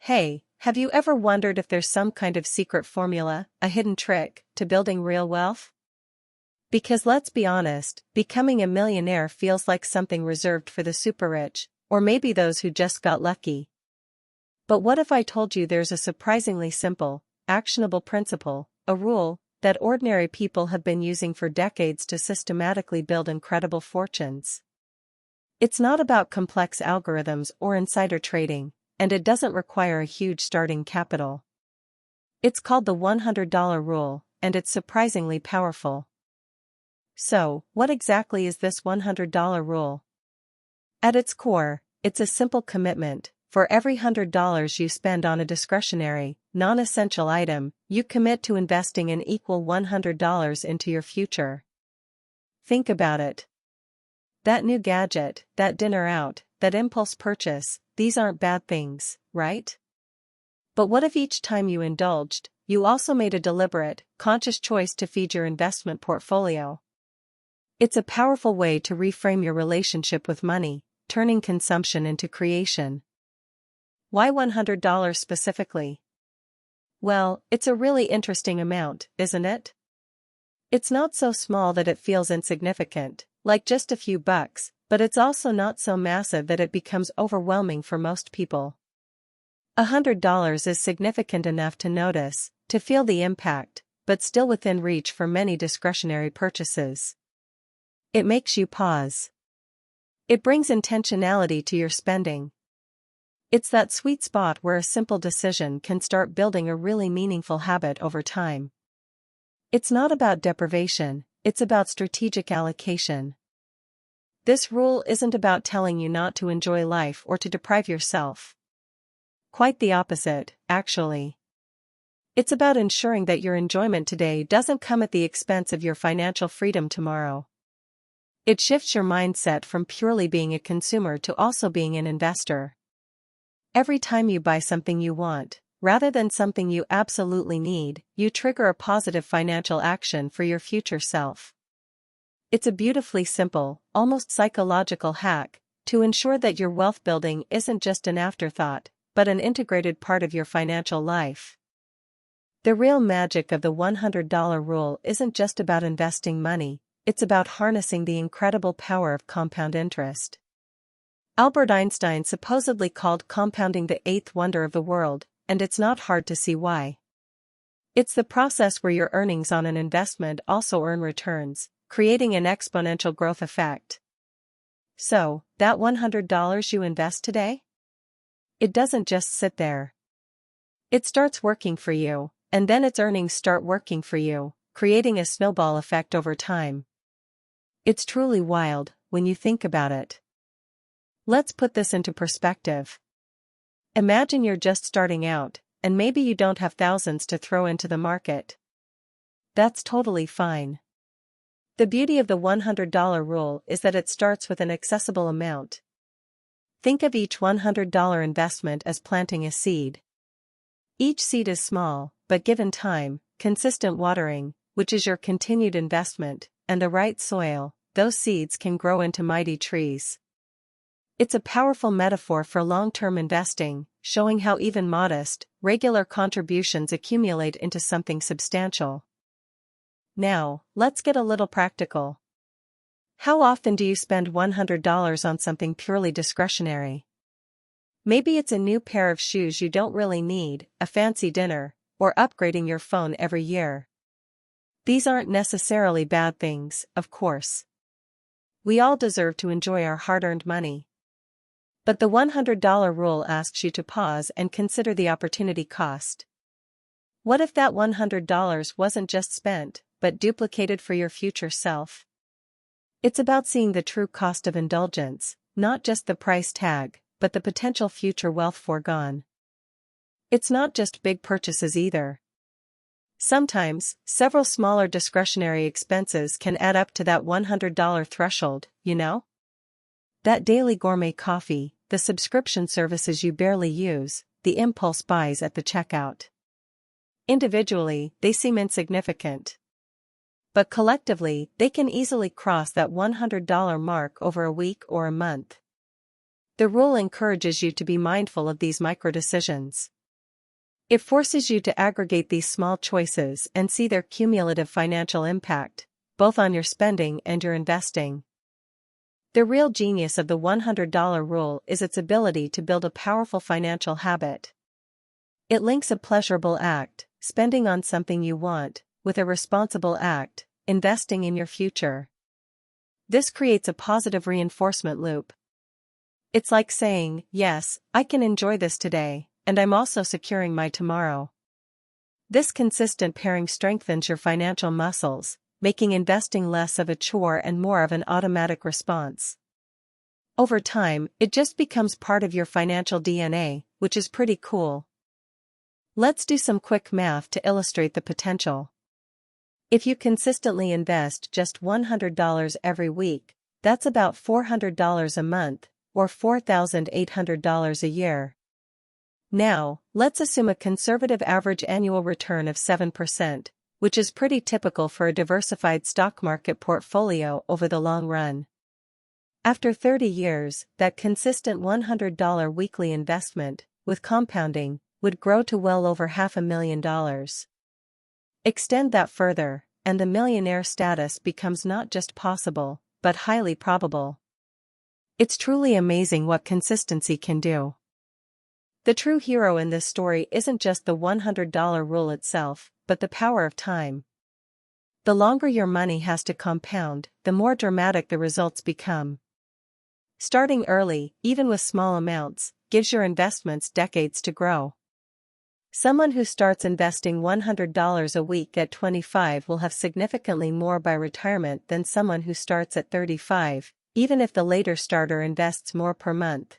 Hey, have you ever wondered if there's some kind of secret formula, a hidden trick, to building real wealth? Because let's be honest, becoming a millionaire feels like something reserved for the super rich, or maybe those who just got lucky. But what if I told you there's a surprisingly simple, actionable principle, a rule, that ordinary people have been using for decades to systematically build incredible fortunes? It's not about complex algorithms or insider trading, and it doesn't require a huge starting capital. It's called the $100 rule, and it's surprisingly powerful. So, what exactly is this $100 rule? At its core, it's a simple commitment. For every $100 you spend on a discretionary, non-essential item, you commit to investing an equal $100 into your future. Think about it. That new gadget, that dinner out, that impulse purchase, these aren't bad things, right? But what if each time you indulged, you also made a deliberate, conscious choice to feed your investment portfolio? It's a powerful way to reframe your relationship with money, turning consumption into creation. Why $100 specifically? Well, it's a really interesting amount, isn't it? It's not so small that it feels insignificant, like just a few bucks, but it's also not so massive that it becomes overwhelming for most people. $100 is significant enough to notice, to feel the impact, but still within reach for many discretionary purchases. It makes you pause. It brings intentionality to your spending. It's that sweet spot where a simple decision can start building a really meaningful habit over time. It's not about deprivation, it's about strategic allocation. This rule isn't about telling you not to enjoy life or to deprive yourself. Quite the opposite, actually. It's about ensuring that your enjoyment today doesn't come at the expense of your financial freedom tomorrow. It shifts your mindset from purely being a consumer to also being an investor. Every time you buy something you want, rather than something you absolutely need, you trigger a positive financial action for your future self. It's a beautifully simple, almost psychological hack to ensure that your wealth building isn't just an afterthought, but an integrated part of your financial life. The real magic of the $100 rule isn't just about investing money, it's about harnessing the incredible power of compound interest. Albert Einstein supposedly called compounding the eighth wonder of the world, and it's not hard to see why. It's the process where your earnings on an investment also earn returns, creating an exponential growth effect. So, that $100 you invest today? It doesn't just sit there. It starts working for you, and then its earnings start working for you, creating a snowball effect over time. It's truly wild, when you think about it. Let's put this into perspective. Imagine you're just starting out, and maybe you don't have thousands to throw into the market. That's totally fine. The beauty of the $100 rule is that it starts with an accessible amount. Think of each $100 investment as planting a seed. Each seed is small, but given time, consistent watering, which is your continued investment, and the right soil, those seeds can grow into mighty trees. It's a powerful metaphor for long-term investing, showing how even modest, regular contributions accumulate into something substantial. Now, let's get a little practical. How often do you spend $100 on something purely discretionary? Maybe it's a new pair of shoes you don't really need, a fancy dinner, or upgrading your phone every year. These aren't necessarily bad things, of course. We all deserve to enjoy our hard-earned money. But the $100 rule asks you to pause and consider the opportunity cost. What if that $100 wasn't just spent, but duplicated for your future self? It's about seeing the true cost of indulgence, not just the price tag, but the potential future wealth foregone. It's not just big purchases either. Sometimes, several smaller discretionary expenses can add up to that $100 threshold, you know? That daily gourmet coffee, the subscription services you barely use, the impulse buys at the checkout. Individually, they seem insignificant. But collectively, they can easily cross that $100 mark over a week or a month. The rule encourages you to be mindful of these micro-decisions. It forces you to aggregate these small choices and see their cumulative financial impact, both on your spending and your investing. The real genius of the $100 rule is its ability to build a powerful financial habit. It links a pleasurable act, spending on something you want, with a responsible act, investing in your future. This creates a positive reinforcement loop. It's like saying, yes, I can enjoy this today, and I'm also securing my tomorrow. This consistent pairing strengthens your financial muscles, making investing less of a chore and more of an automatic response. Over time, it just becomes part of your financial DNA, which is pretty cool. Let's do some quick math to illustrate the potential. If you consistently invest just $100 every week, that's about $400 a month, or $4,800 a year. Now, let's assume a conservative average annual return of 7%, which is pretty typical for a diversified stock market portfolio over the long run. After 30 years, that consistent $100 weekly investment, with compounding, would grow to well over $500,000. Extend that further, and the millionaire status becomes not just possible, but highly probable. It's truly amazing what consistency can do. The true hero in this story isn't just the $100 rule itself, but the power of time. The longer your money has to compound, the more dramatic the results become. Starting early, even with small amounts, gives your investments decades to grow. Someone who starts investing $100 a week at 25 will have significantly more by retirement than someone who starts at 35, even if the later starter invests more per month.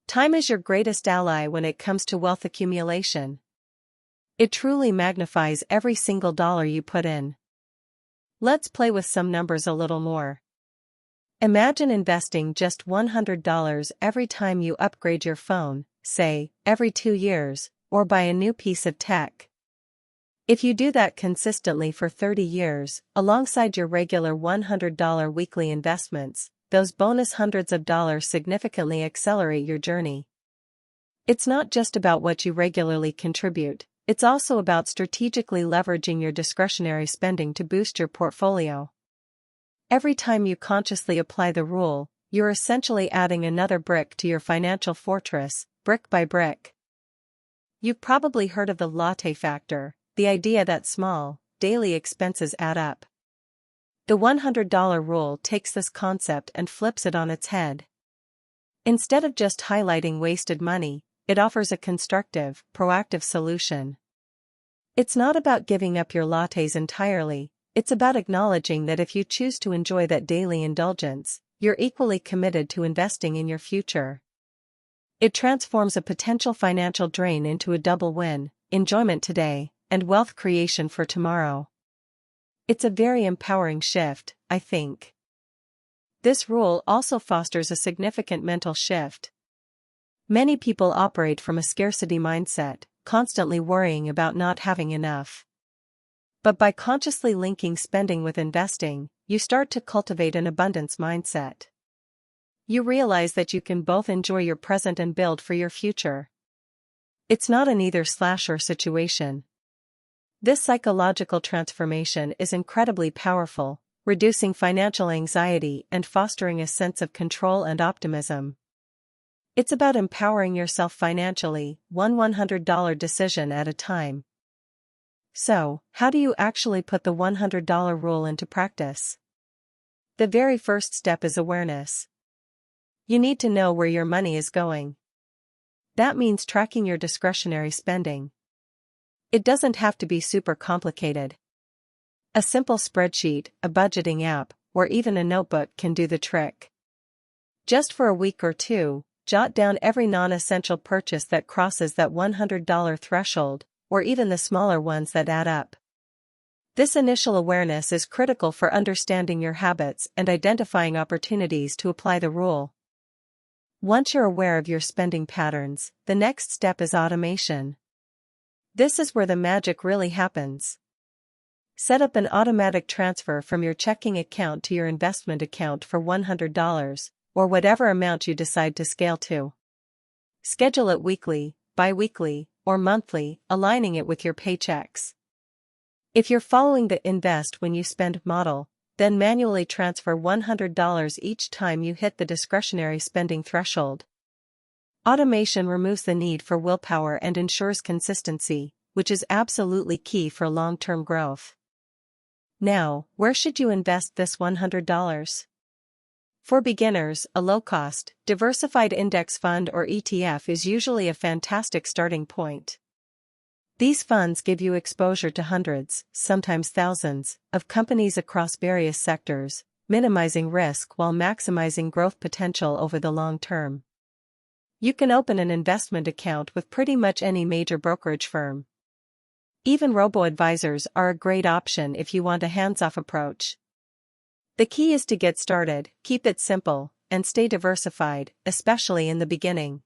Time is your greatest ally when it comes to wealth accumulation. It truly magnifies every single dollar you put in. Let's play with some numbers a little more. Imagine investing just $100 every time you upgrade your phone, say, every 2 years, or buy a new piece of tech. If you do that consistently for 30 years, alongside your regular $100 weekly investments, those bonus hundreds of dollars significantly accelerate your journey. It's not just about what you regularly contribute, it's also about strategically leveraging your discretionary spending to boost your portfolio. Every time you consciously apply the rule, you're essentially adding another brick to your financial fortress, brick by brick. You've probably heard of the latte factor, the idea that small, daily expenses add up. The $100 rule takes this concept and flips it on its head. Instead of just highlighting wasted money, it offers a constructive, proactive solution. It's not about giving up your lattes entirely, it's about acknowledging that if you choose to enjoy that daily indulgence, you're equally committed to investing in your future. It transforms a potential financial drain into a double win, enjoyment today, and wealth creation for tomorrow. It's a very empowering shift, I think. This rule also fosters a significant mental shift. Many people operate from a scarcity mindset, constantly worrying about not having enough. But by consciously linking spending with investing, you start to cultivate an abundance mindset. You realize that you can both enjoy your present and build for your future. It's not an either/or situation. This psychological transformation is incredibly powerful, reducing financial anxiety and fostering a sense of control and optimism. It's about empowering yourself financially, one $100 decision at a time. So, how do you actually put the $100 rule into practice? The very first step is awareness. You need to know where your money is going. That means tracking your discretionary spending. It doesn't have to be super complicated. A simple spreadsheet, a budgeting app, or even a notebook can do the trick. Just for a week or two, jot down every non-essential purchase that crosses that $100 threshold, or even the smaller ones that add up. This initial awareness is critical for understanding your habits and identifying opportunities to apply the rule. Once you're aware of your spending patterns, the next step is automation. This is where the magic really happens. Set up an automatic transfer from your checking account to your investment account for $100, or whatever amount you decide to scale to. Schedule it weekly, bi-weekly, or monthly, aligning it with your paychecks. If you're following the invest when you spend model, then manually transfer $100 each time you hit the discretionary spending threshold. Automation removes the need for willpower and ensures consistency, which is absolutely key for long-term growth. Now, where should you invest this $100? For beginners, a low-cost, diversified index fund or ETF is usually a fantastic starting point. These funds give you exposure to hundreds, sometimes thousands, of companies across various sectors, minimizing risk while maximizing growth potential over the long term. You can open an investment account with pretty much any major brokerage firm. Even robo-advisors are a great option if you want a hands-off approach. The key is to get started, keep it simple, and stay diversified, especially in the beginning.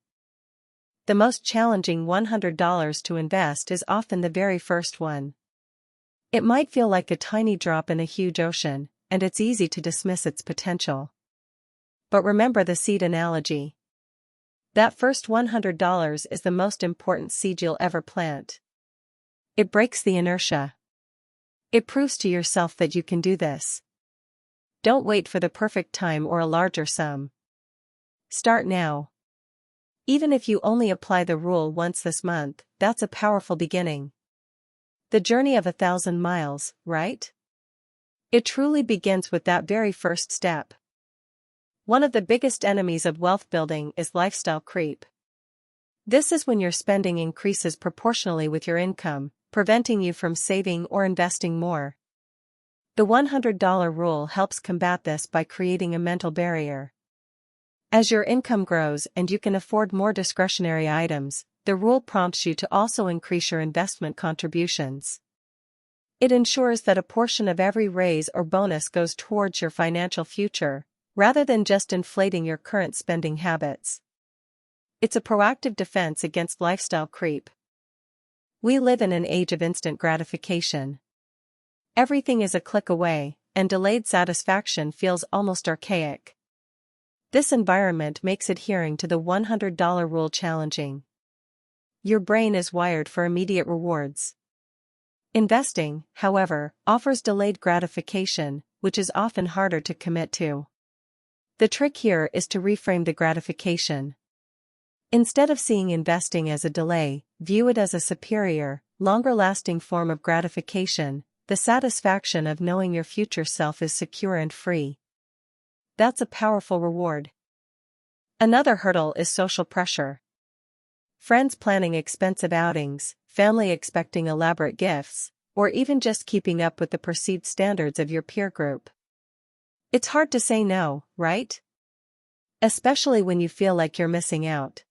The most challenging $100 to invest is often the very first one. It might feel like a tiny drop in a huge ocean, and it's easy to dismiss its potential. But remember the seed analogy. That first $100 is the most important seed you'll ever plant. It breaks the inertia. It proves to yourself that you can do this. Don't wait for the perfect time or a larger sum. Start now. Even if you only apply the rule once this month, that's a powerful beginning. The journey of 1,000 miles, right? It truly begins with that very first step. One of the biggest enemies of wealth building is lifestyle creep. This is when your spending increases proportionally with your income, preventing you from saving or investing more. The $100 rule helps combat this by creating a mental barrier. As your income grows and you can afford more discretionary items, the rule prompts you to also increase your investment contributions. It ensures that a portion of every raise or bonus goes towards your financial future, rather than just inflating your current spending habits. It's a proactive defense against lifestyle creep. We live in an age of instant gratification. Everything is a click away, and delayed satisfaction feels almost archaic. This environment makes adhering to the $100 rule challenging. Your brain is wired for immediate rewards. Investing, however, offers delayed gratification, which is often harder to commit to. The trick here is to reframe the gratification. Instead of seeing investing as a delay, view it as a superior, longer-lasting form of gratification, the satisfaction of knowing your future self is secure and free. That's a powerful reward. Another hurdle is social pressure. Friends planning expensive outings, family expecting elaborate gifts, or even just keeping up with the perceived standards of your peer group. It's hard to say no, right? Especially when you feel like you're missing out.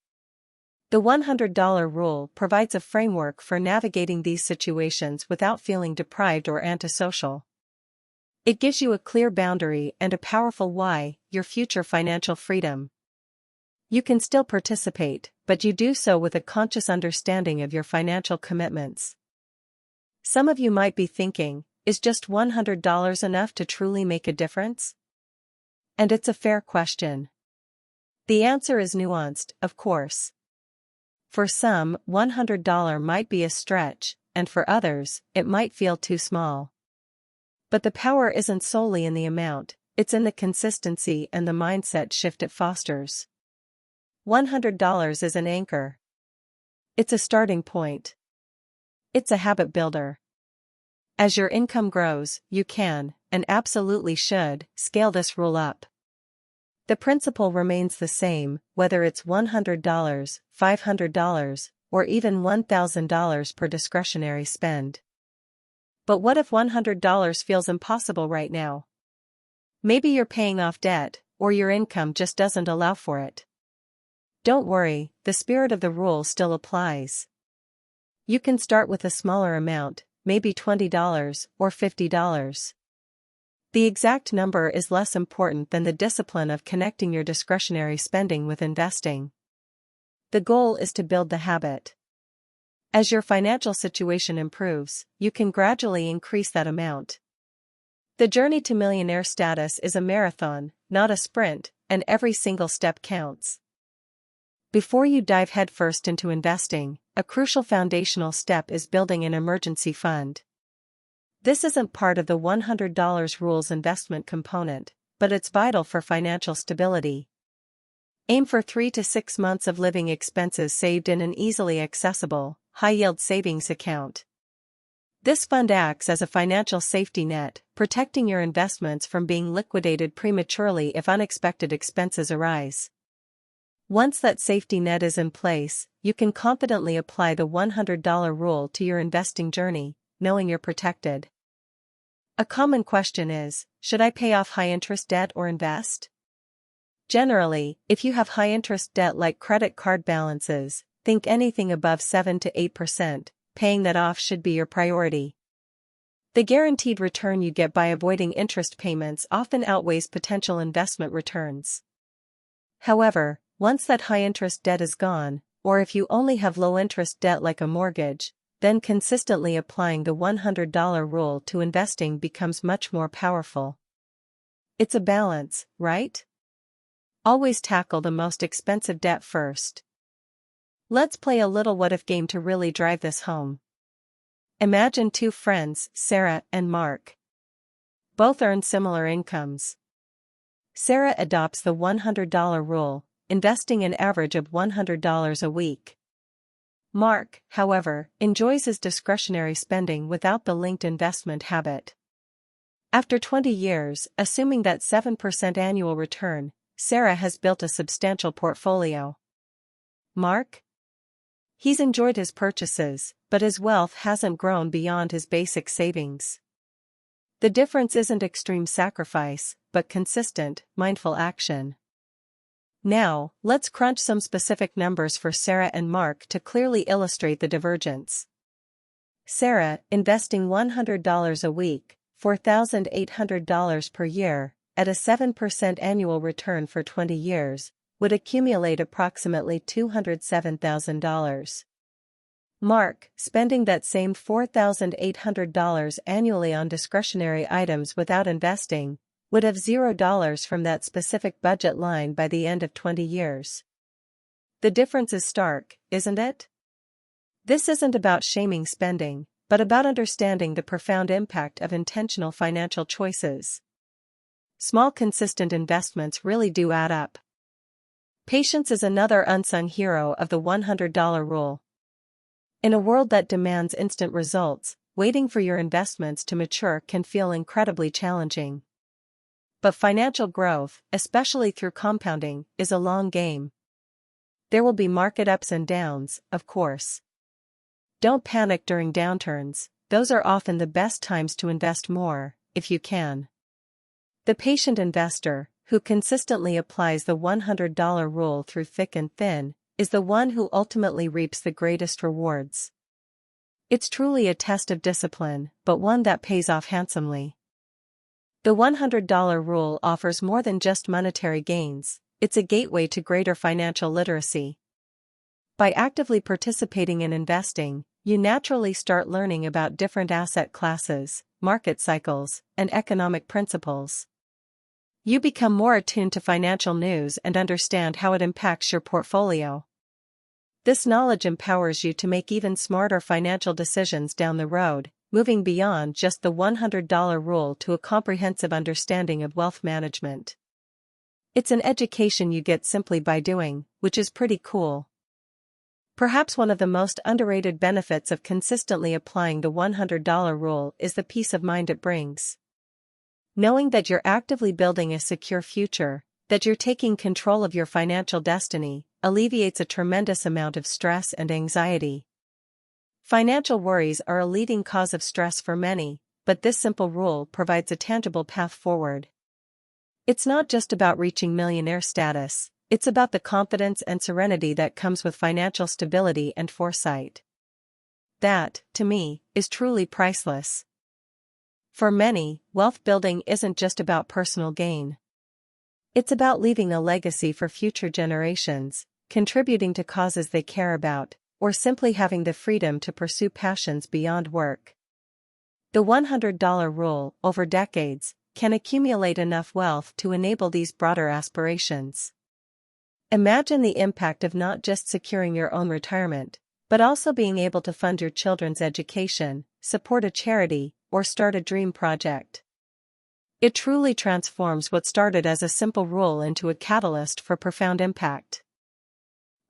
The $100 rule provides a framework for navigating these situations without feeling deprived or antisocial. It gives you a clear boundary and a powerful why, your future financial freedom. You can still participate, but you do so with a conscious understanding of your financial commitments. Some of you might be thinking, is just $100 enough to truly make a difference? And it's a fair question. The answer is nuanced, of course. For some, $100 might be a stretch, and for others, it might feel too small. But the power isn't solely in the amount, it's in the consistency and the mindset shift it fosters. $100 is an anchor. It's a starting point. It's a habit builder. As your income grows, you can, and absolutely should, scale this rule up. The principle remains the same, whether it's $100, $500, or even $1,000 per discretionary spend. But what if $100 feels impossible right now? Maybe you're paying off debt, or your income just doesn't allow for it. Don't worry, the spirit of the rule still applies. You can start with a smaller amount, maybe $20 or $50. The exact number is less important than the discipline of connecting your discretionary spending with investing. The goal is to build the habit. As your financial situation improves, you can gradually increase that amount. The journey to millionaire status is a marathon, not a sprint, and every single step counts. Before you dive headfirst into investing, a crucial foundational step is building an emergency fund. This isn't part of the $100 rules investment component, but it's vital for financial stability. Aim for 3 to 6 months of living expenses saved in an easily accessible, high-yield savings account. This fund acts as a financial safety net, protecting your investments from being liquidated prematurely if unexpected expenses arise. Once that safety net is in place, you can confidently apply the $100 rule to your investing journey, knowing you're protected. A common question is, should I pay off high-interest debt or invest? Generally, if you have high-interest debt like credit card balances, think anything above 7 to 8%, paying that off should be your priority. The guaranteed return you get by avoiding interest payments often outweighs potential investment returns. However, once that high-interest debt is gone, or if you only have low-interest debt like a mortgage, then consistently applying the $100 rule to investing becomes much more powerful. It's a balance, right? Always tackle the most expensive debt first. Let's play a little what-if game to really drive this home. Imagine two friends, Sarah and Mark. Both earn similar incomes. Sarah adopts the $100 rule, investing an average of $100 a week. Mark, however, enjoys his discretionary spending without the linked investment habit. After 20 years, assuming that 7% annual return, Sarah has built a substantial portfolio. Mark? He's enjoyed his purchases, but his wealth hasn't grown beyond his basic savings. The difference isn't extreme sacrifice, but consistent, mindful action. Now, let's crunch some specific numbers for Sarah and Mark to clearly illustrate the divergence. Sarah, investing $100 a week, $4,800 per year, at a 7% annual return for 20 years, would accumulate approximately $207,000. Mark, spending that same $4,800 annually on discretionary items without investing, would have $0 from that specific budget line by the end of 20 years. The difference is stark, isn't it? This isn't about shaming spending, but about understanding the profound impact of intentional financial choices. Small consistent investments really do add up. Patience is another unsung hero of the $100 rule. In a world that demands instant results, waiting for your investments to mature can feel incredibly challenging. But financial growth, especially through compounding, is a long game. There will be market ups and downs, of course. Don't panic during downturns, those are often the best times to invest more, if you can. The patient investor, who consistently applies the $100 rule through thick and thin, is the one who ultimately reaps the greatest rewards. It's truly a test of discipline, but one that pays off handsomely. The $100 rule offers more than just monetary gains, it's a gateway to greater financial literacy. By actively participating in investing, you naturally start learning about different asset classes, market cycles, and economic principles. You become more attuned to financial news and understand how it impacts your portfolio. This knowledge empowers you to make even smarter financial decisions down the road, moving beyond just the $100 rule to a comprehensive understanding of wealth management. It's an education you get simply by doing, which is pretty cool. Perhaps one of the most underrated benefits of consistently applying the $100 rule is the peace of mind it brings. Knowing that you're actively building a secure future, that you're taking control of your financial destiny, alleviates a tremendous amount of stress and anxiety. Financial worries are a leading cause of stress for many, but this simple rule provides a tangible path forward. It's not just about reaching millionaire status, it's about the confidence and serenity that comes with financial stability and foresight. That, to me, is truly priceless. For many, wealth building isn't just about personal gain. It's about leaving a legacy for future generations, contributing to causes they care about, or simply having the freedom to pursue passions beyond work. The $100 rule, over decades, can accumulate enough wealth to enable these broader aspirations. Imagine the impact of not just securing your own retirement, but also being able to fund your children's education, support a charity, or start a dream project. It truly transforms what started as a simple rule into a catalyst for profound impact.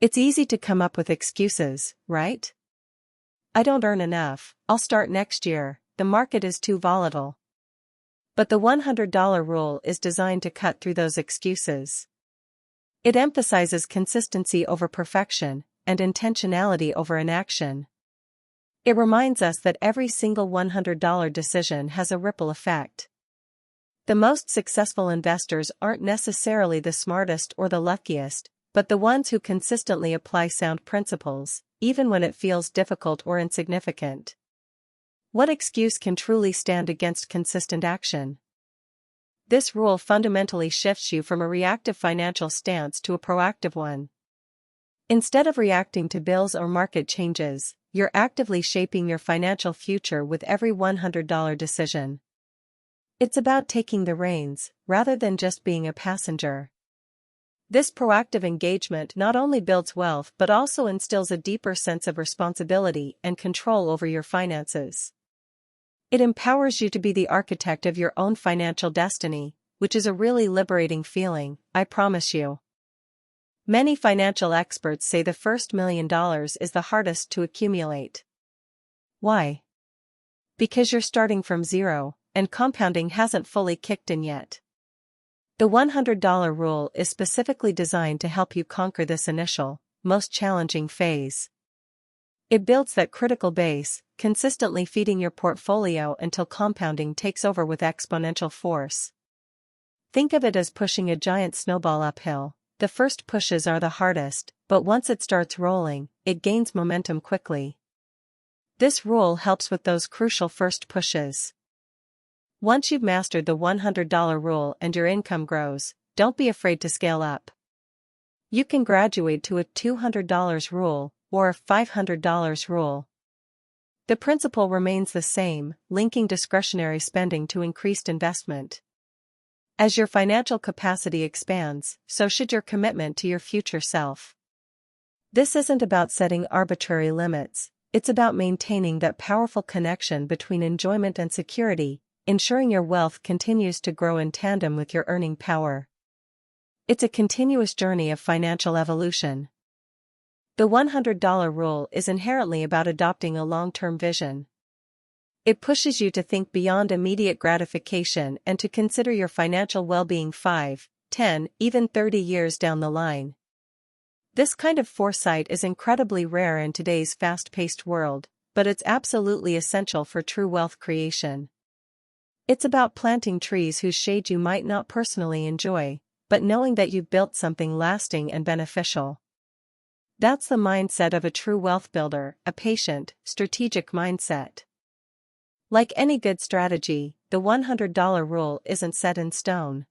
It's easy to come up with excuses, right? I don't earn enough, I'll start next year, the market is too volatile. But the $100 rule is designed to cut through those excuses. It emphasizes consistency over perfection, and intentionality over inaction. It reminds us that every single $100 decision has a ripple effect. The most successful investors aren't necessarily the smartest or the luckiest, but the ones who consistently apply sound principles, even when it feels difficult or insignificant. What excuse can truly stand against consistent action? This rule fundamentally shifts you from a reactive financial stance to a proactive one. Instead of reacting to bills or market changes, you're actively shaping your financial future with every $100 decision. It's about taking the reins, rather than just being a passenger. This proactive engagement not only builds wealth but also instills a deeper sense of responsibility and control over your finances. It empowers you to be the architect of your own financial destiny, which is a really liberating feeling, I promise you. Many financial experts say the first $1 million is the hardest to accumulate. Why? Because you're starting from zero, and compounding hasn't fully kicked in yet. The $100 rule is specifically designed to help you conquer this initial, most challenging phase. It builds that critical base, consistently feeding your portfolio until compounding takes over with exponential force. Think of it as pushing a giant snowball uphill. The first pushes are the hardest, but once it starts rolling, it gains momentum quickly. This rule helps with those crucial first pushes. Once you've mastered the $100 rule and your income grows, don't be afraid to scale up. You can graduate to a $200 rule, or a $500 rule. The principle remains the same, linking discretionary spending to increased investment. As your financial capacity expands, so should your commitment to your future self. This isn't about setting arbitrary limits, it's about maintaining that powerful connection between enjoyment and security, ensuring your wealth continues to grow in tandem with your earning power. It's a continuous journey of financial evolution. The $100 rule is inherently about adopting a long-term vision. It pushes you to think beyond immediate gratification and to consider your financial well-being 5, 10, even 30 years down the line. This kind of foresight is incredibly rare in today's fast-paced world, but it's absolutely essential for true wealth creation. It's about planting trees whose shade you might not personally enjoy, but knowing that you've built something lasting and beneficial. That's the mindset of a true wealth builder, a patient, strategic mindset. Like any good strategy, the $100 rule isn't set in stone.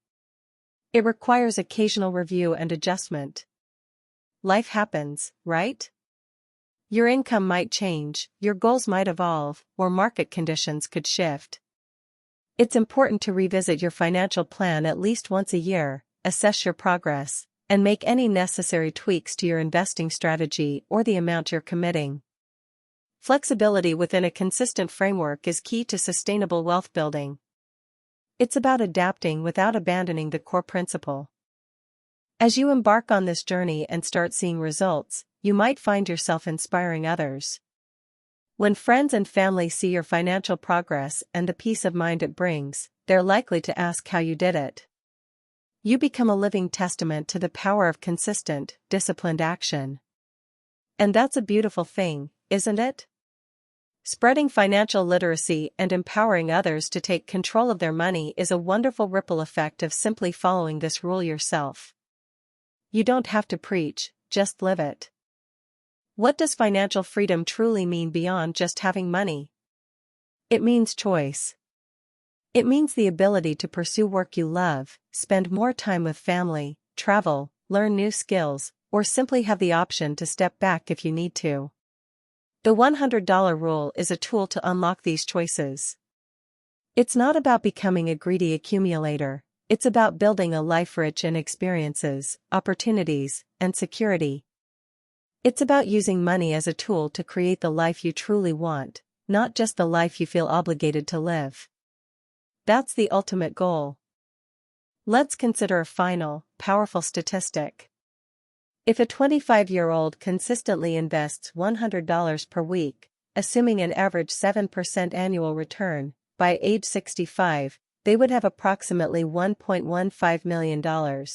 It requires occasional review and adjustment. Life happens, right? Your income might change, your goals might evolve, or market conditions could shift. It's important to revisit your financial plan at least once a year, assess your progress, and make any necessary tweaks to your investing strategy or the amount you're committing. Flexibility within a consistent framework is key to sustainable wealth building. It's about adapting without abandoning the core principle. As you embark on this journey and start seeing results, you might find yourself inspiring others. When friends and family see your financial progress and the peace of mind it brings, they're likely to ask how you did it. You become a living testament to the power of consistent, disciplined action. And that's a beautiful thing, isn't it? Spreading financial literacy and empowering others to take control of their money is a wonderful ripple effect of simply following this rule yourself. You don't have to preach, just live it. What does financial freedom truly mean beyond just having money? It means choice. It means the ability to pursue work you love, spend more time with family, travel, learn new skills, or simply have the option to step back if you need to. The $100 rule is a tool to unlock these choices. It's not about becoming a greedy accumulator, it's about building a life rich in experiences, opportunities, and security. It's about using money as a tool to create the life you truly want, not just the life you feel obligated to live. That's the ultimate goal. Let's consider a final, powerful statistic. If a 25-year-old consistently invests $100 per week, assuming an average 7% annual return, by age 65, they would have approximately $1.15 million.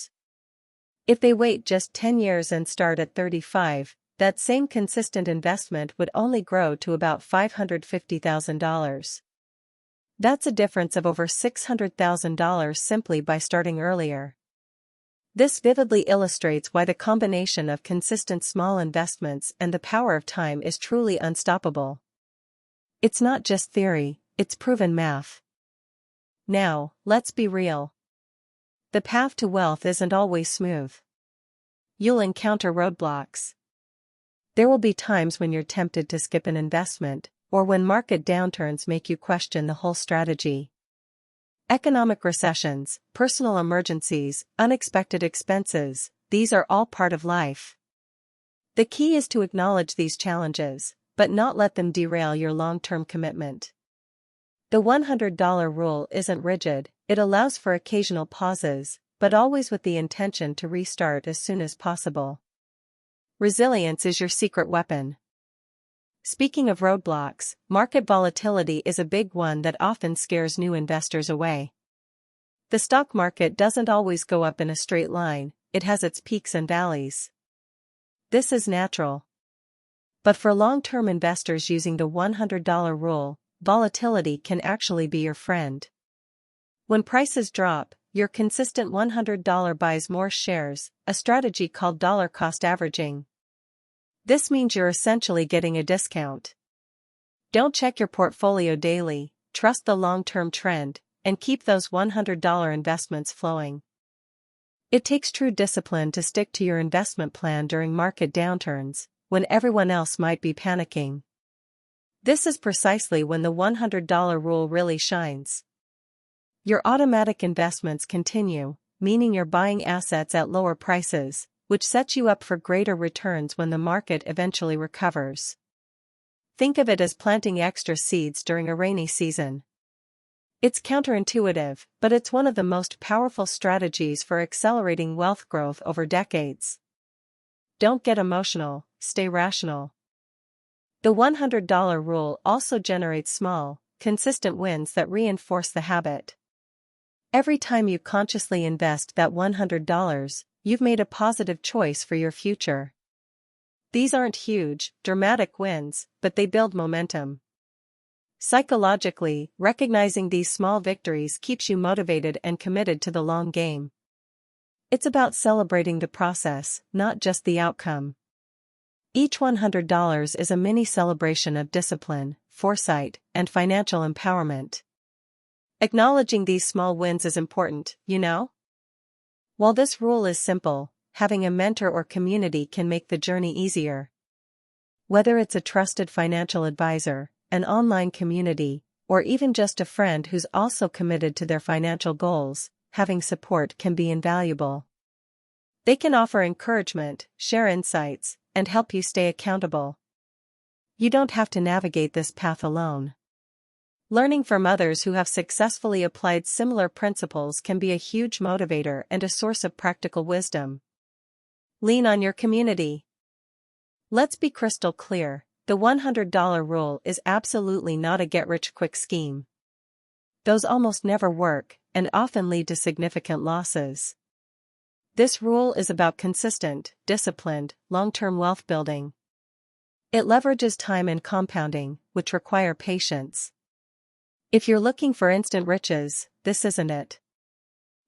If they wait just 10 years and start at 35, that same consistent investment would only grow to about $550,000. That's a difference of over $600,000 simply by starting earlier. This vividly illustrates why the combination of consistent small investments and the power of time is truly unstoppable. It's not just theory, it's proven math. Now, let's be real. The path to wealth isn't always smooth. You'll encounter roadblocks. There will be times when you're tempted to skip an investment, or when market downturns make you question the whole strategy. Economic recessions, personal emergencies, unexpected expenses, these are all part of life. The key is to acknowledge these challenges, but not let them derail your long-term commitment. The $100 rule isn't rigid, it allows for occasional pauses, but always with the intention to restart as soon as possible. Resilience is your secret weapon. Speaking of roadblocks, market volatility is a big one that often scares new investors away. The stock market doesn't always go up in a straight line, it has its peaks and valleys. This is natural. But for long-term investors using the $100 rule, volatility can actually be your friend. When prices drop, your consistent $100 buys more shares, a strategy called dollar cost averaging. This means you're essentially getting a discount. Don't check your portfolio daily, trust the long-term trend, and keep those $100 investments flowing. It takes true discipline to stick to your investment plan during market downturns, when everyone else might be panicking. This is precisely when the $100 rule really shines. Your automatic investments continue, meaning you're buying assets at lower prices, which sets you up for greater returns when the market eventually recovers. Think of it as planting extra seeds during a rainy season. It's counterintuitive, but it's one of the most powerful strategies for accelerating wealth growth over decades. Don't get emotional, stay rational. The $100 rule also generates small, consistent wins that reinforce the habit. Every time you consciously invest that $100, you've made a positive choice for your future. These aren't huge, dramatic wins, but they build momentum. Psychologically, recognizing these small victories keeps you motivated and committed to the long game. It's about celebrating the process, not just the outcome. Each $100 is a mini celebration of discipline, foresight, and financial empowerment. Acknowledging these small wins is important, you know? While this rule is simple, having a mentor or community can make the journey easier. Whether it's a trusted financial advisor, an online community, or even just a friend who's also committed to their financial goals, having support can be invaluable. They can offer encouragement, share insights, and help you stay accountable. You don't have to navigate this path alone. Learning from others who have successfully applied similar principles can be a huge motivator and a source of practical wisdom. Lean on your community. Let's be crystal clear, the $100 rule is absolutely not a get-rich-quick scheme. Those almost never work, and often lead to significant losses. This rule is about consistent, disciplined, long-term wealth building. It leverages time and compounding, which require patience. If you're looking for instant riches, this isn't it.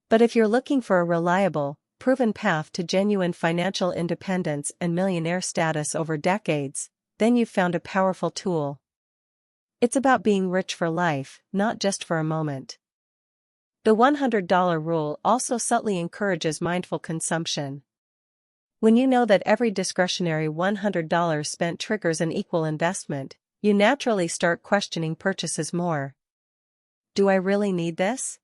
But if you're looking for a reliable, proven path to genuine financial independence and millionaire status over decades, then you've found a powerful tool. It's about being rich for life, not just for a moment. The $100 rule also subtly encourages mindful consumption. When you know that every discretionary $100 spent triggers an equal investment, you naturally start questioning purchases more. Do I really need this?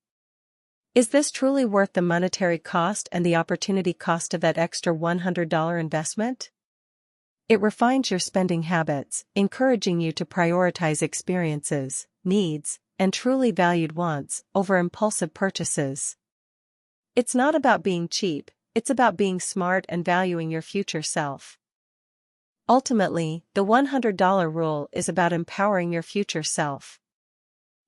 Is this truly worth the monetary cost and the opportunity cost of that extra $100 investment? It refines your spending habits, encouraging you to prioritize experiences, needs, and truly valued wants over impulsive purchases. It's not about being cheap, it's about being smart and valuing your future self. Ultimately, the $100 rule is about empowering your future self.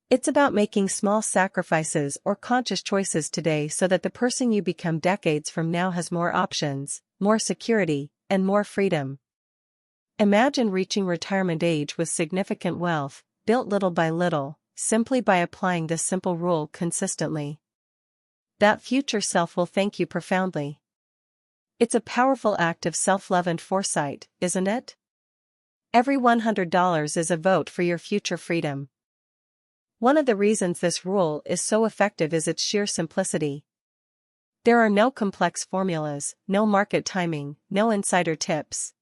It's about making small sacrifices or conscious choices today so that the person you become decades from now has more options, more security, and more freedom. Imagine reaching retirement age with significant wealth, built little by little, simply by applying this simple rule consistently. That future self will thank you profoundly. It's a powerful act of self-love and foresight, isn't it? Every $100 is a vote for your future freedom. One of the reasons this rule is so effective is its sheer simplicity. There are no complex formulas, no market timing, no insider tips.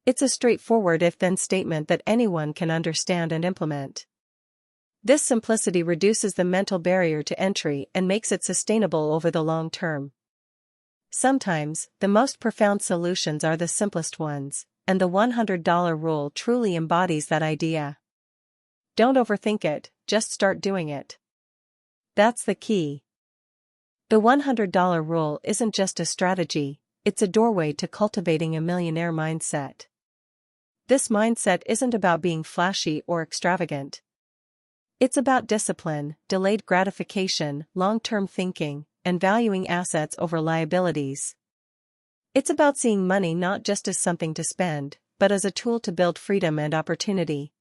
It's a straightforward if-then statement that anyone can understand and implement. This simplicity reduces the mental barrier to entry and makes it sustainable over the long term. Sometimes, the most profound solutions are the simplest ones, and the $100 rule truly embodies that idea. Don't overthink it, just start doing it. That's the key. The $100 rule isn't just a strategy, it's a doorway to cultivating a millionaire mindset. This mindset isn't about being flashy or extravagant. It's about discipline, delayed gratification, long-term thinking, and valuing assets over liabilities. It's about seeing money not just as something to spend, but as a tool to build freedom and opportunity.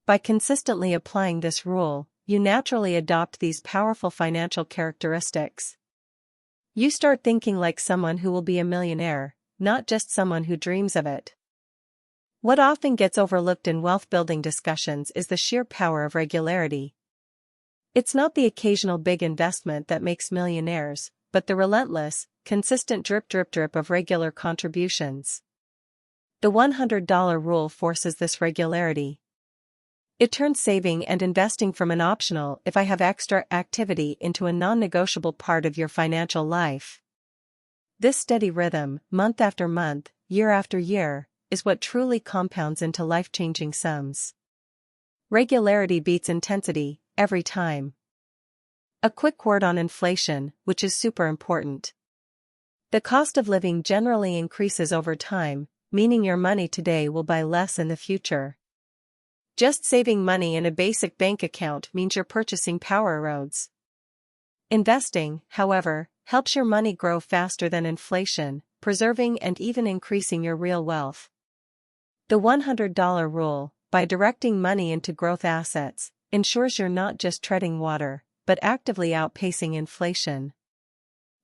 By consistently applying this rule, you naturally adopt these powerful financial characteristics. You start thinking like someone who will be a millionaire, not just someone who dreams of it. What often gets overlooked in wealth-building discussions is the sheer power of regularity. It's not the occasional big investment that makes millionaires, but the relentless, consistent drip of regular contributions. The $100 rule forces this regularity. It turns saving and investing from an optional "if I have extra" activity into a non-negotiable part of your financial life. This steady rhythm, month after month, year after year, is what truly compounds into life-changing sums. Regularity beats intensity, every time. A quick word on inflation, which is super important. The cost of living generally increases over time, meaning your money today will buy less in the future. Just saving money in a basic bank account means your purchasing power erodes. Investing, however, helps your money grow faster than inflation, preserving and even increasing your real wealth. The $100 rule, by directing money into growth assets, ensures you're not just treading water, but actively outpacing inflation.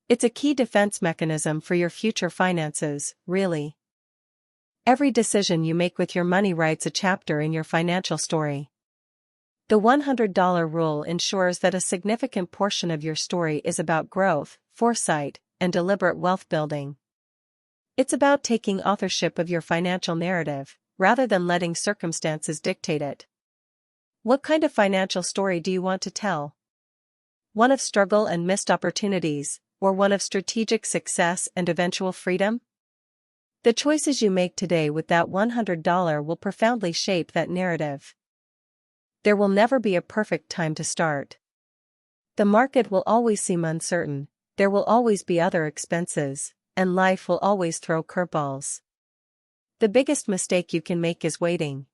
It's a key defense mechanism for your future finances, really. Every decision you make with your money writes a chapter in your financial story. The $100 rule ensures that a significant portion of your story is about growth, foresight, and deliberate wealth building. It's about taking authorship of your financial narrative, rather than letting circumstances dictate it. What kind of financial story do you want to tell? One of struggle and missed opportunities, or one of strategic success and eventual freedom? The choices you make today with that $100 will profoundly shape that narrative. There will never be a perfect time to start. The market will always seem uncertain, there will always be other expenses, and life will always throw curveballs. The biggest mistake you can make is waiting.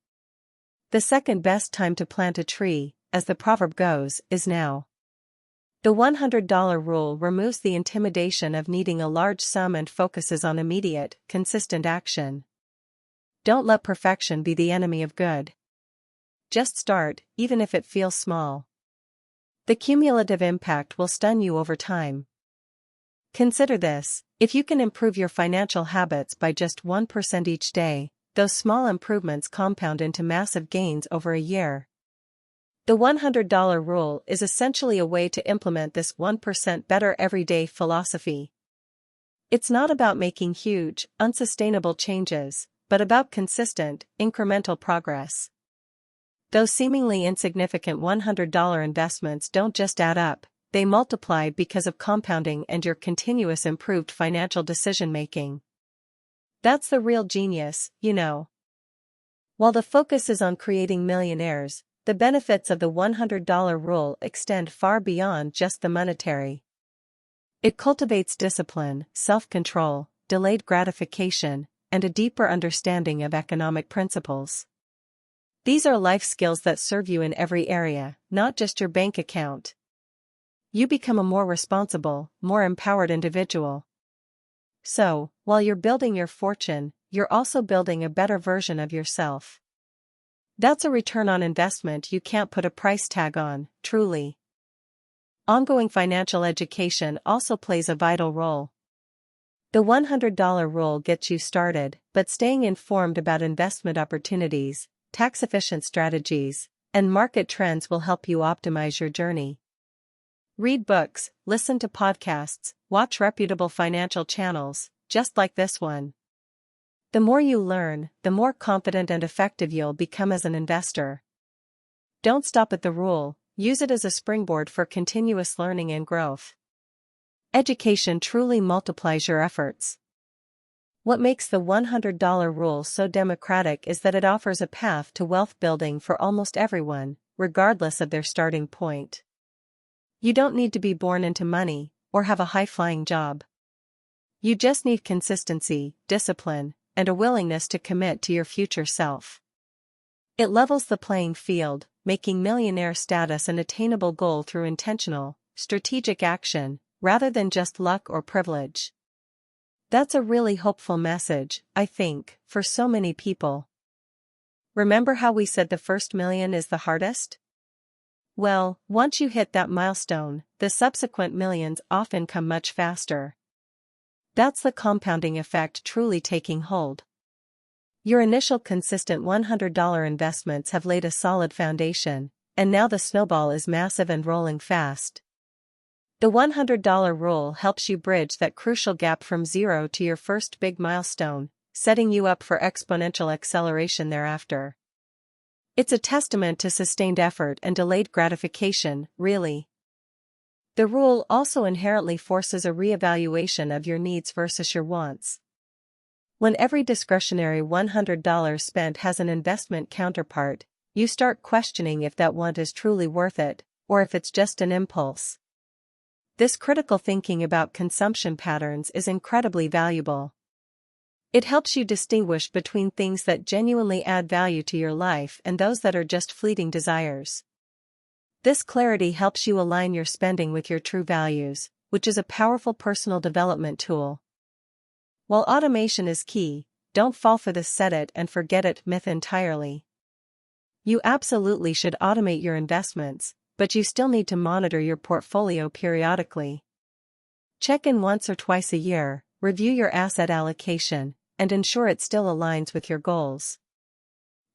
The second best time to plant a tree, as the proverb goes, is now. The $100 rule removes the intimidation of needing a large sum and focuses on immediate, consistent action. Don't let perfection be the enemy of good. Just start, even if it feels small. The cumulative impact will stun you over time. Consider this: if you can improve your financial habits by just 1% each day, those small improvements compound into massive gains over a year. The $100 rule is essentially a way to implement this 1% better every day philosophy. It's not about making huge, unsustainable changes, but about consistent, incremental progress. Those seemingly insignificant $100 investments don't just add up, they multiply because of compounding and your continuous improved financial decision-making. That's the real genius, you know. While the focus is on creating millionaires, the benefits of the $100 rule extend far beyond just the monetary. It cultivates discipline, self-control, delayed gratification, and a deeper understanding of economic principles. These are life skills that serve you in every area, not just your bank account. You become a more responsible, more empowered individual. So, while you're building your fortune, you're also building a better version of yourself. That's a return on investment you can't put a price tag on, truly. Ongoing financial education also plays a vital role. The $100 rule gets you started, but staying informed about investment opportunities, tax-efficient strategies, and market trends will help you optimize your journey. Read books, listen to podcasts, watch reputable financial channels, just like this one. The more you learn, the more confident and effective you'll become as an investor. Don't stop at the rule, use it as a springboard for continuous learning and growth. Education truly multiplies your efforts. What makes the $100 rule so democratic is that it offers a path to wealth building for almost everyone, regardless of their starting point. You don't need to be born into money, or have a high-flying job. You just need consistency, discipline, and a willingness to commit to your future self. It levels the playing field, making millionaire status an attainable goal through intentional, strategic action, rather than just luck or privilege. That's a really hopeful message, I think, for so many people. Remember how we said the first million is the hardest? Well, once you hit that milestone, the subsequent millions often come much faster. That's the compounding effect truly taking hold. Your initial consistent $100 investments have laid a solid foundation, and now the snowball is massive and rolling fast. The $100 rule helps you bridge that crucial gap from zero to your first big milestone, setting you up for exponential acceleration thereafter. It's a testament to sustained effort and delayed gratification, really. The rule also inherently forces a reevaluation of your needs versus your wants. When every discretionary $100 spent has an investment counterpart, you start questioning if that want is truly worth it, or if it's just an impulse. This critical thinking about consumption patterns is incredibly valuable. It helps you distinguish between things that genuinely add value to your life and those that are just fleeting desires. This clarity helps you align your spending with your true values, which is a powerful personal development tool. While automation is key, don't fall for the set it and forget it myth entirely. You absolutely should automate your investments, but you still need to monitor your portfolio periodically. Check in once or twice a year, review your asset allocation, and ensure it still aligns with your goals.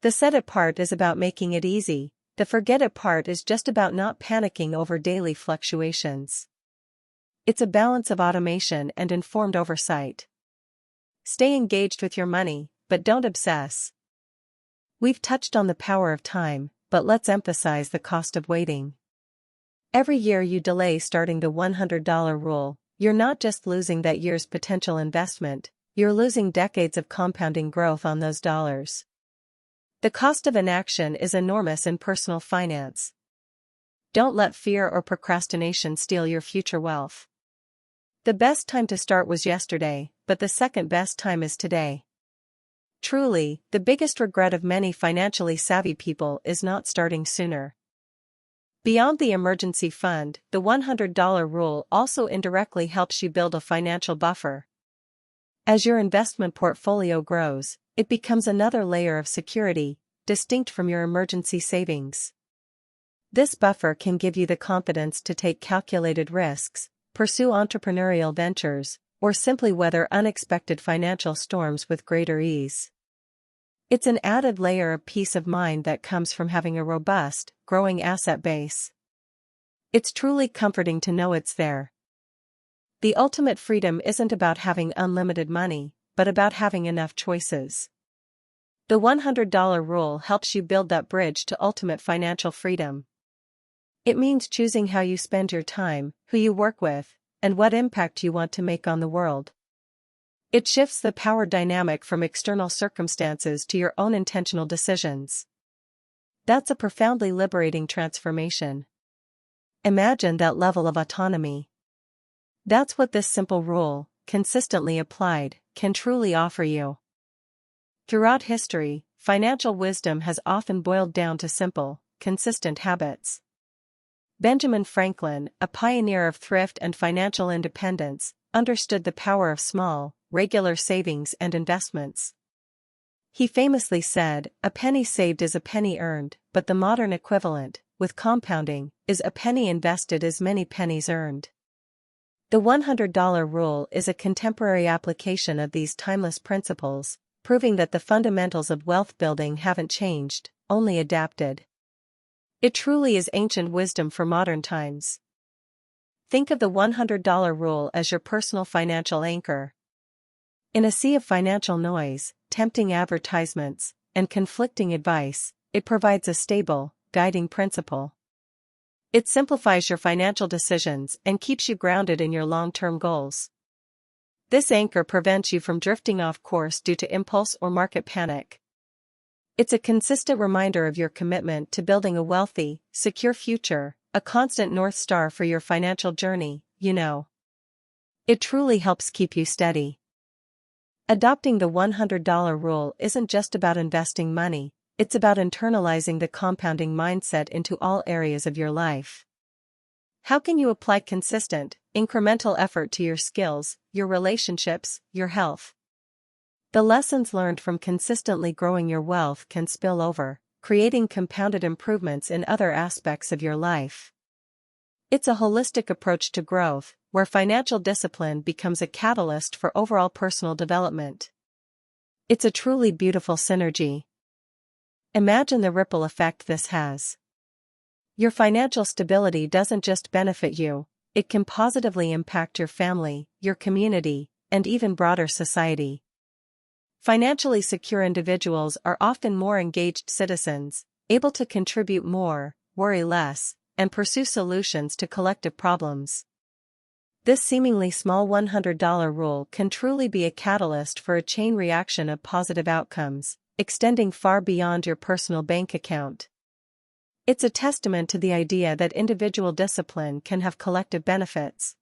The set it part is about making it easy, the forget it part is just about not panicking over daily fluctuations. It's a balance of automation and informed oversight. Stay engaged with your money, but don't obsess. We've touched on the power of time, but let's emphasize the cost of waiting. Every year you delay starting the $100 rule, you're not just losing that year's potential investment, you're losing decades of compounding growth on those dollars. The cost of inaction is enormous in personal finance. Don't let fear or procrastination steal your future wealth. The best time to start was yesterday, but the second best time is today. Truly, the biggest regret of many financially savvy people is not starting sooner. Beyond the emergency fund, the $100 rule also indirectly helps you build a financial buffer. As your investment portfolio grows, it becomes another layer of security, distinct from your emergency savings. This buffer can give you the confidence to take calculated risks, pursue entrepreneurial ventures, or simply weather unexpected financial storms with greater ease. It's an added layer of peace of mind that comes from having a robust, growing asset base. It's truly comforting to know it's there. The ultimate freedom isn't about having unlimited money, but about having enough choices. The $100 rule helps you build that bridge to ultimate financial freedom. It means choosing how you spend your time, who you work with, and what impact you want to make on the world. It shifts the power dynamic from external circumstances to your own intentional decisions. That's a profoundly liberating transformation. Imagine that level of autonomy. That's what this simple rule, consistently applied, can truly offer you. Throughout history, financial wisdom has often boiled down to simple, consistent habits. Benjamin Franklin, a pioneer of thrift and financial independence, understood the power of small, regular savings and investments. He famously said, "A penny saved is a penny earned, but the modern equivalent, with compounding, is a penny invested is many pennies earned." The $100 rule is a contemporary application of these timeless principles, proving that the fundamentals of wealth building haven't changed, only adapted. It truly is ancient wisdom for modern times. Think of the $100 rule as your personal financial anchor. In a sea of financial noise, tempting advertisements, and conflicting advice, it provides a stable, guiding principle. It simplifies your financial decisions and keeps you grounded in your long-term goals. This anchor prevents you from drifting off course due to impulse or market panic. It's a consistent reminder of your commitment to building a wealthy, secure future, a constant North Star for your financial journey, It truly helps keep you steady. Adopting the $100 rule isn't just about investing money, it's about internalizing the compounding mindset into all areas of your life. How can you apply consistent, incremental effort to your skills, your relationships, your health? The lessons learned from consistently growing your wealth can spill over, creating compounded improvements in other aspects of your life. It's a holistic approach to growth, where financial discipline becomes a catalyst for overall personal development. It's a truly beautiful synergy. Imagine the ripple effect this has. Your financial stability doesn't just benefit you, it can positively impact your family, your community, and even broader society. Financially secure individuals are often more engaged citizens, able to contribute more, worry less, and pursue solutions to collective problems. This seemingly small $100 rule can truly be a catalyst for a chain reaction of positive outcomes, extending far beyond your personal bank account. It's a testament to the idea that individual discipline can have collective benefits.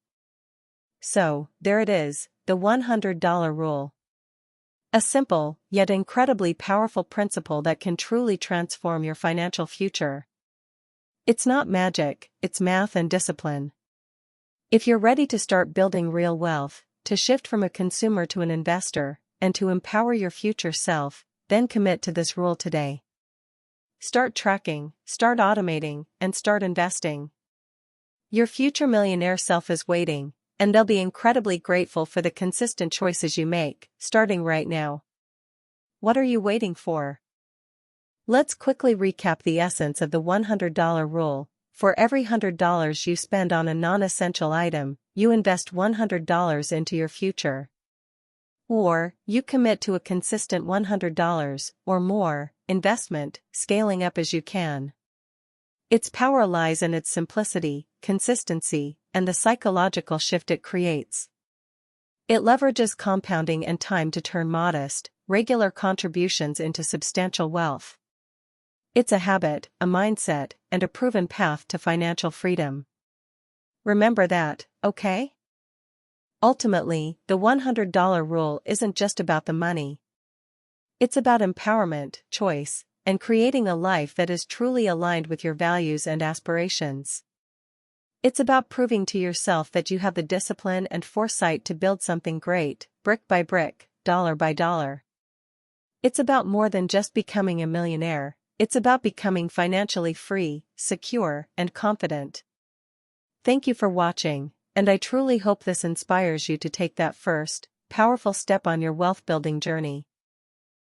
So, there it is, the $100 rule. A simple, yet incredibly powerful principle that can truly transform your financial future. It's not magic, it's math and discipline. If you're ready to start building real wealth, to shift from a consumer to an investor, and to empower your future self, then commit to this rule today. Start tracking, start automating, and start investing. Your future millionaire self is waiting, and they'll be incredibly grateful for the consistent choices you make, starting right now. What are you waiting for? Let's quickly recap the essence of the $100 rule. For every $100 you spend on a non-essential item, you invest $100 into your future. Or, you commit to a consistent $100, or more, investment, scaling up as you can. Its power lies in its simplicity, consistency, and the psychological shift it creates. It leverages compounding and time to turn modest, regular contributions into substantial wealth. It's a habit, a mindset, and a proven path to financial freedom. Remember that, okay? Ultimately, the $100 rule isn't just about the money. It's about empowerment, choice, and creating a life that is truly aligned with your values and aspirations. It's about proving to yourself that you have the discipline and foresight to build something great, brick by brick, dollar by dollar. It's about more than just becoming a millionaire, it's about becoming financially free, secure, and confident. Thank you for watching, and I truly hope this inspires you to take that first, powerful step on your wealth building journey.